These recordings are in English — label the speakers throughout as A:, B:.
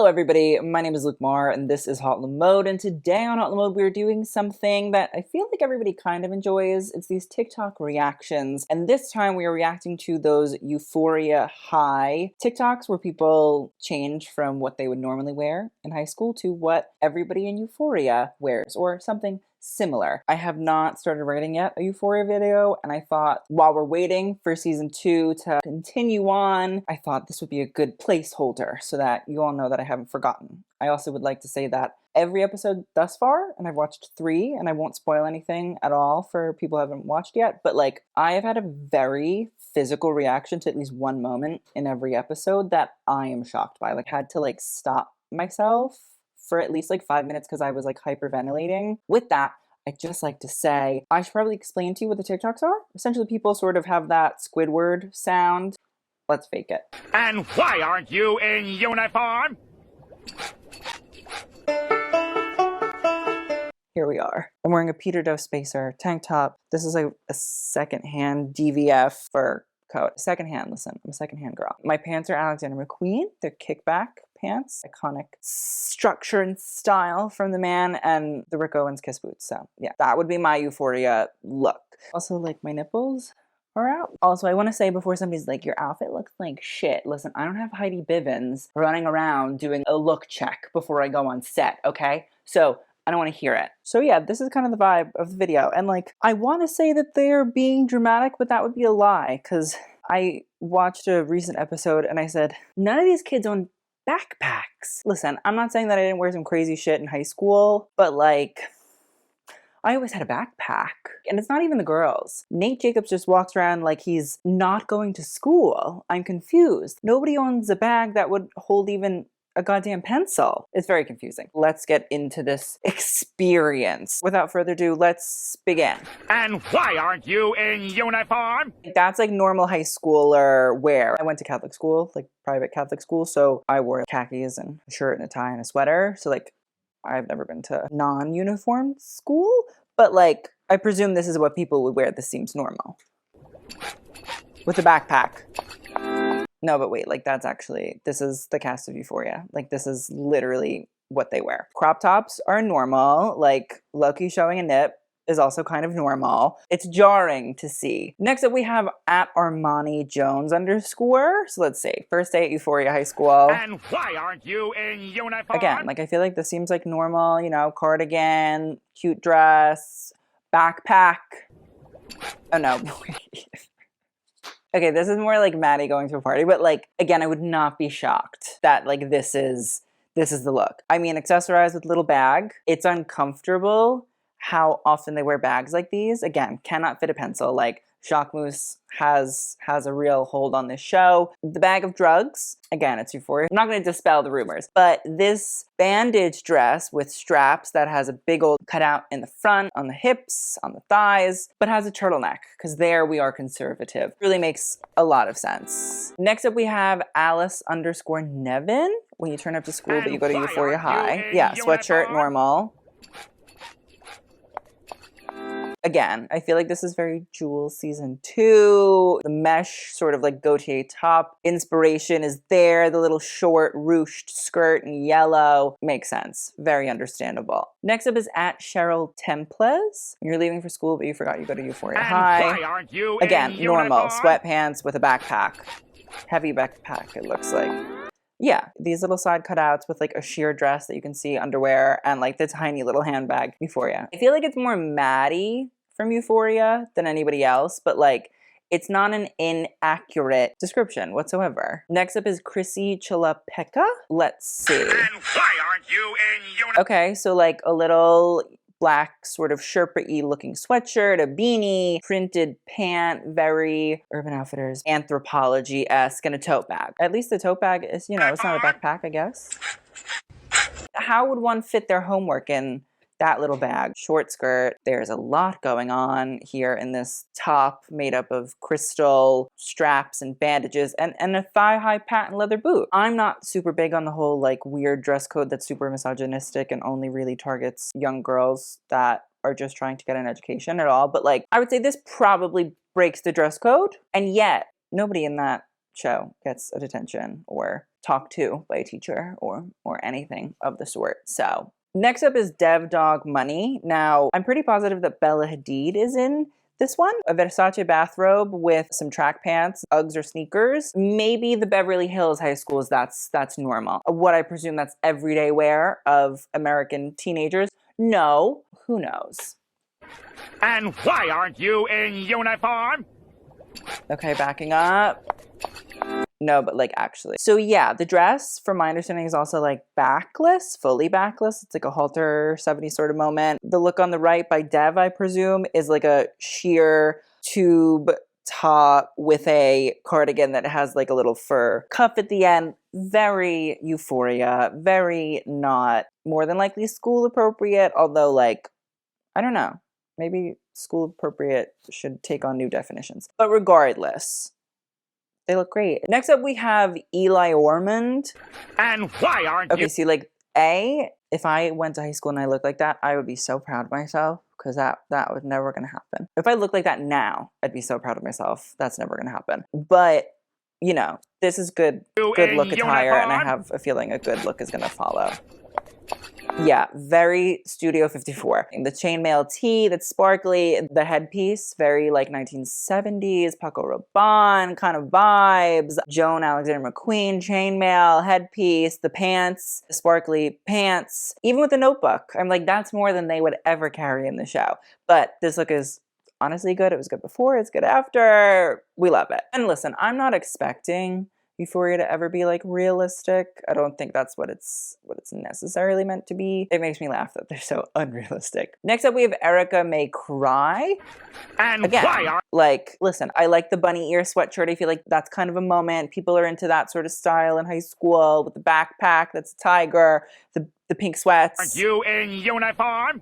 A: everybody, my name is Luke Marr and this is HauteLeMode, and today on HauteLeMode we're doing something that I feel like everybody kind of enjoys. It's these TikTok reactions, and this time we are reacting to those Euphoria high TikToks where people change from what they would normally wear in high school to what everybody in Euphoria wears, or something similar. I have not started writing yet a Euphoria video, and I thought while we're waiting for season 2 to continue on, I thought this would be a good placeholder so that you all know that I haven't forgotten. I also would like to say that every episode thus far, and I've watched 3, and I won't spoil anything at all for people who haven't watched yet, but like I have had a very physical reaction to at least one moment in every episode that I am shocked by. Like, had to like stop myself for at least like 5 minutes because I was like hyperventilating. With that, I'd just like to say, I should probably explain to you what the TikToks are. Essentially, people sort of have that Squidward sound. Let's fake it.
B: And why aren't you in uniform?
A: Here we are. I'm wearing a Peter Doe spacer, tank top. This is like a secondhand DVF fur coat. Secondhand, listen, I'm a secondhand girl. My pants are Alexander McQueen. They're kickback pants, iconic structure and style from the man, and the Rick Owens kiss boots. So yeah, that would be my Euphoria look. Also, like, my nipples are out. Also, I want to say before somebody's like, your outfit looks like shit. Listen, I don't have Heidi Bivens running around doing a look check before I go on set, okay? So I don't want to hear it. So yeah, this is kind of the vibe of the video. And like, I want to say that they're being dramatic, but that would be a lie, because I watched a recent episode and I said, none of these kids own backpacks. Listen, I'm not saying that I didn't wear some crazy shit in high school, but like, I always had a backpack. And it's not even the girls. Nate Jacobs just walks around like he's not going to school. I'm confused. Nobody owns a bag that would hold even a goddamn pencil. It's very confusing. Let's get into this experience. Without further ado, let's begin.
B: And why aren't you in uniform?
A: That's like normal high schooler wear. I went to Catholic school, like private Catholic school, so I wore khakis and a shirt and a tie and a sweater. So like, I've never been to non-uniform school, but like, I presume this is what people would wear. This seems normal. With a backpack. No, but wait, like that's actually, this is the cast of Euphoria. Like, this is literally what they wear. Crop tops are normal, like Loki showing a nip is also kind of normal. It's jarring to see. Next up we have at Armani Jones _. So let's see, first day at Euphoria High School.
B: And why aren't you in uniform?
A: Again, like I feel like this seems like normal, you know, cardigan, cute dress, backpack. Oh no, okay, this is more like Maddie going to a party, but like, again, I would not be shocked that like this is the look. I mean, accessorized with little bag. It's uncomfortable how often they wear bags like these. Again, cannot fit a pencil. Like, Shock Moose has a real hold on this show. The bag of drugs, again, it's Euphoria. I'm not going to dispel the rumors, but this bandage dress with straps that has a big old cutout in the front, on the hips, on the thighs, but has a turtleneck, because there we are conservative. Really makes a lot of sense. Next up we have Alice _Nevin. When you turn up to school, but you go to Euphoria High. Yeah, sweatshirt, normal. Again, I feel like this is very Jules season 2. The mesh sort of like goatee top inspiration is there. The little short ruched skirt in yellow makes sense. Very understandable. Next up is at Cheryl Temples. When you're leaving for school, but you forgot you go to Euphoria High.
B: Why aren't you
A: again,
B: in
A: normal
B: uniform?
A: sweatpants with a backpack. Heavy backpack, it looks like. Yeah, these little side cutouts with like a sheer dress that you can see underwear and like the tiny little handbag. Euphoria. I feel like it's more Maddie from Euphoria than anybody else, but like, it's not an inaccurate description whatsoever. Next up is Chrissy Chillapekka. Let's see.
B: And why aren't you in uniform?
A: Okay, so like a little black sort of Sherpa-y looking sweatshirt, a beanie, printed pant, very Urban Outfitters, Anthropology-esque, and a tote bag. At least the tote bag is, you know, it's not a backpack, I guess. How would one fit their homework in that little bag? Short skirt. There's a lot going on here in this top made up of crystal straps and bandages and a thigh-high patent leather boot. I'm not super big on the whole like weird dress code that's super misogynistic and only really targets young girls that are just trying to get an education at all, but like, I would say this probably breaks the dress code, and yet nobody in that show gets a detention or talked to by a teacher or anything of the sort. So next up is Dev Dog Money. Now, I'm pretty positive that Bella Hadid is in this one. A Versace bathrobe with some track pants, Uggs or sneakers. Maybe the Beverly Hills high schools, that's normal. What I presume that's everyday wear of American teenagers. No, who knows?
B: And why aren't you in uniform?
A: Okay, backing up. No, but like actually. So yeah, the dress, from my understanding, is also like backless, fully backless. It's like a halter 70s sort of moment. The look on the right by Dev, I presume, is like a sheer tube top with a cardigan that has like a little fur cuff at the end. Very Euphoria, very not more than likely school appropriate, although like, I don't know, maybe school appropriate should take on new definitions. But regardless, they look great. Next up, we have Eli Ormond.
B: And why aren't
A: Okay,
B: you?
A: see, like, if I went to high school and I looked like that, I would be so proud of myself, because that was never going to happen. If I look like that now, I'd be so proud of myself. That's never going to happen. But, you know, this is good look attire, and I have a feeling a good look is going to follow. Yeah, very Studio 54. The chainmail tee that's sparkly, the headpiece, very like 1970s, Paco Rabanne kind of vibes. Joan Alexander McQueen chainmail, headpiece, the pants, sparkly pants. Even with the notebook, I'm like, that's more than they would ever carry in the show. But this look is honestly good. It was good before, it's good after. We love it. And listen, I'm not expecting Euphoria to ever be like realistic. I don't think that's what it's necessarily meant to be. It makes me laugh that they're so unrealistic. Next up, we have Erika May Cry.
B: And
A: Again,
B: why aren't
A: like, listen, I like the bunny ear sweatshirt. I feel like that's kind of a moment. People are into that sort of style in high school with the backpack that's a tiger, the pink sweats.
B: you in uniform?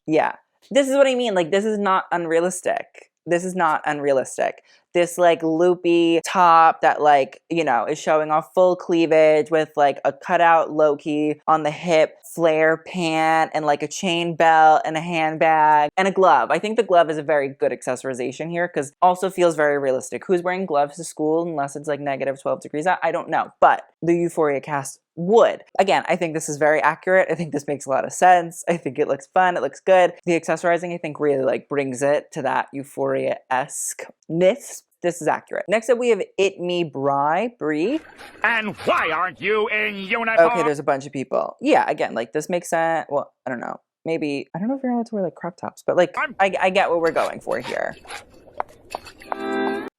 A: Yeah, this is what I mean. Like, this is not unrealistic. This is not unrealistic. This like loopy top that like, you know, is showing off full cleavage with like a cutout low-key on the hip, flare pant, and like a chain belt and a handbag and a glove. I think the glove is a very good accessorization here, because also feels very realistic. Who's wearing gloves to school unless it's like negative 12 degrees out? I don't know. But the Euphoria cast would. Again, I think this is very accurate. I think this makes a lot of sense. I think it looks fun. It looks good. The accessorizing, I think, really like brings it to that Euphoria-esque-ness. This is accurate. Next up, we have It Me Brie.
B: And why aren't you in uniform?
A: Okay, there's a bunch of people. Yeah, again, like this makes sense. Well, I don't know. Maybe, I don't know if you're allowed to wear like crop tops, but like, I get what we're going for here.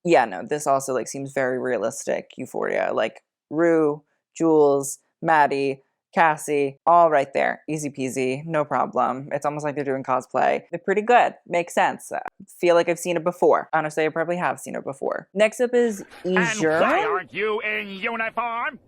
A: Yeah, no, this also like seems very realistic. Euphoria, like Rue, Jules, Maddie, Cassie, all right there. Easy peasy, no problem. It's almost like they're doing cosplay. They're pretty good. Makes sense. Feel like I've seen it before. Honestly, I probably have seen it before. Next up is
B: And
A: Eugene.
B: why aren't you in uniform?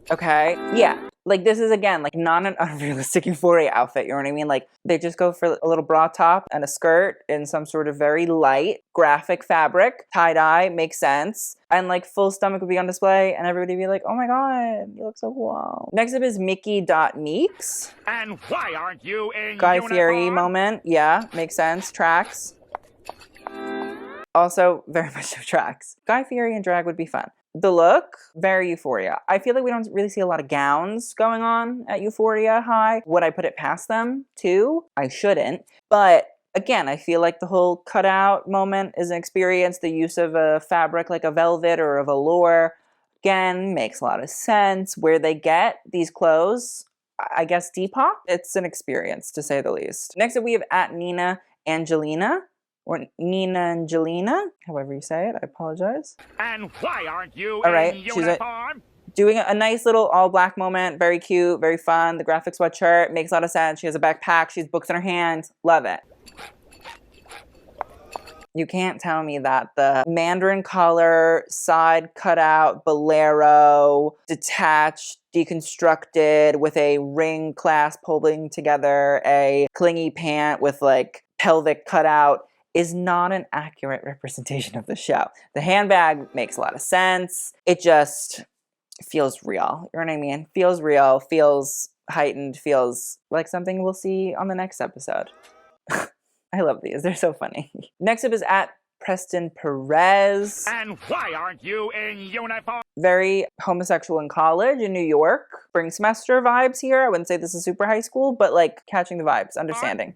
A: Okay, yeah. Like this is again, like not an unrealistic Euphoria outfit, you know what I mean? Like they just go for a little bra top and a skirt in some sort of very light graphic fabric. Tie-dye makes sense. And like full stomach would be on display and everybody would be like, oh my God, you look so cool. Next up is Mickey.Meeks.
B: And why aren't you in
A: Guy
B: uniform?
A: Fieri moment. Yeah, makes sense. Tracks. Also, very much so tracks. Guy Fieri and drag would be fun. The look, very Euphoria. I feel like we don't really see a lot of gowns going on at Euphoria High. Would I put it past them too? I shouldn't. But again, I feel like the whole cutout moment is an experience. The use of a fabric like a velvet or a velour, again, makes a lot of sense. Where they get these clothes, I guess Depop. It's an experience, to say the least. Next up, we have at Nina Angelina. Or Nina Angelina, however you say it, I apologize.
B: And why aren't you
A: All right,
B: in
A: she's
B: uniform?
A: doing a nice little all black moment, very cute, very fun. The graphic sweatshirt makes a lot of sense. She has a backpack, she has books in her hand, love it. You can't tell me that the Mandarin collar, side cutout, bolero, detached, deconstructed with a ring clasp holding together a clingy pant with like pelvic cutout is not an accurate representation of the show. The handbag makes a lot of sense. It just feels real. You know what I mean? Feels real, feels heightened, feels like something we'll see on the next episode. I I love these. They're so funny. Next up is at Preston Perez.
B: And why aren't you in uniform?
A: Very homosexual in college in New York. Spring semester vibes here. I wouldn't say this is super high school, but like catching the vibes, understanding.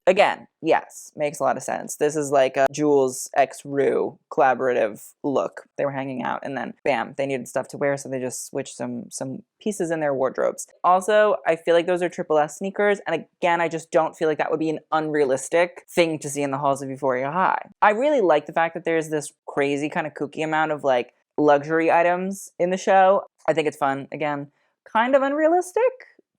A: Again, yes, makes a lot of sense. This is like a Jules x Rue collaborative look. They were hanging out and then bam, they needed stuff to wear, so they just switched some pieces in their wardrobes. Also, I feel like those are Triple S sneakers, and again, I just don't feel like that would be an unrealistic thing to see in the halls of Euphoria High. I really like the fact that there's this crazy kind of kooky amount of like luxury items in the show. I think it's fun. Again, kind of unrealistic,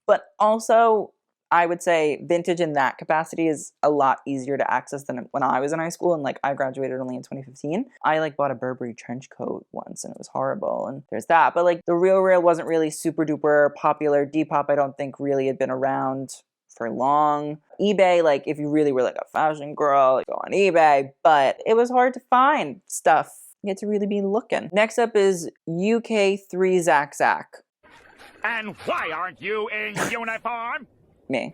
A: but also I would say vintage in that capacity is a lot easier to access than when I was in high school, and like I graduated only in 2015. I like bought a Burberry trench coat once and it was horrible, and there's that. But like the Real wasn't really super duper popular. Depop I don't think really had been around for long. eBay, like if you really were like a fashion girl, like, go on eBay, but it was hard to find stuff. You had to really be looking. Next up is UK3 Zach.
B: And why aren't you in uniform?
A: Me.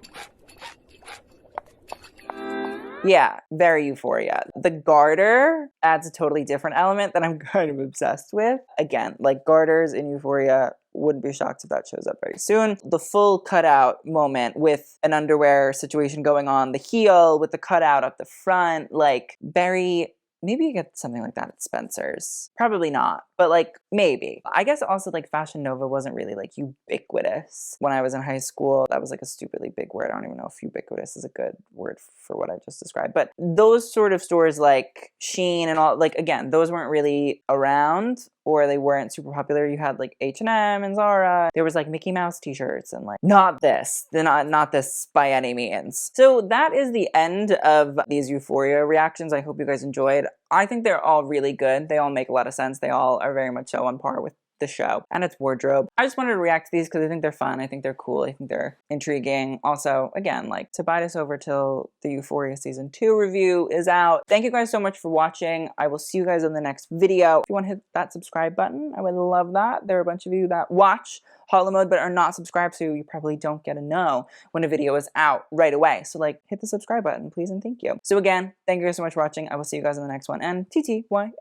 A: Yeah, very Euphoria. The garter adds a totally different element that I'm kind of obsessed with. Again, like garters in Euphoria, wouldn't be shocked if that shows up very soon. The full cutout moment with an underwear situation going on, the heel with the cutout up the front, like very... Maybe you get something like that at Spencer's. Probably not, but like maybe. I guess also like Fashion Nova wasn't really like ubiquitous when I was in high school. That was like a stupidly big word. I don't even know if ubiquitous is a good word for what I just described. But those sort of stores like Shein and all, like again, those weren't really around or they weren't super popular. You had like H&M and Zara. There was like Mickey Mouse t-shirts and like not this. Not this by any means. So that is the end of these Euphoria reactions. I hope you guys enjoyed. I think they're all really good. They all make a lot of sense. They all are very much so on par with the show and its wardrobe. I just wanted to react to these because I think they're fun. I think they're cool. I think they're intriguing. Also, again, like to bide us over till the Euphoria season 2 review is out. Thank you guys so much for watching. I will see you guys in the next video. If you want to hit that subscribe button, I would love that. There are a bunch of you that watch HauteLeMode but are not subscribed, so you probably don't get to know when a video is out right away. So like hit the subscribe button, please and thank you. So again, thank you guys so much for watching. I will see you guys in the next one and TTYL.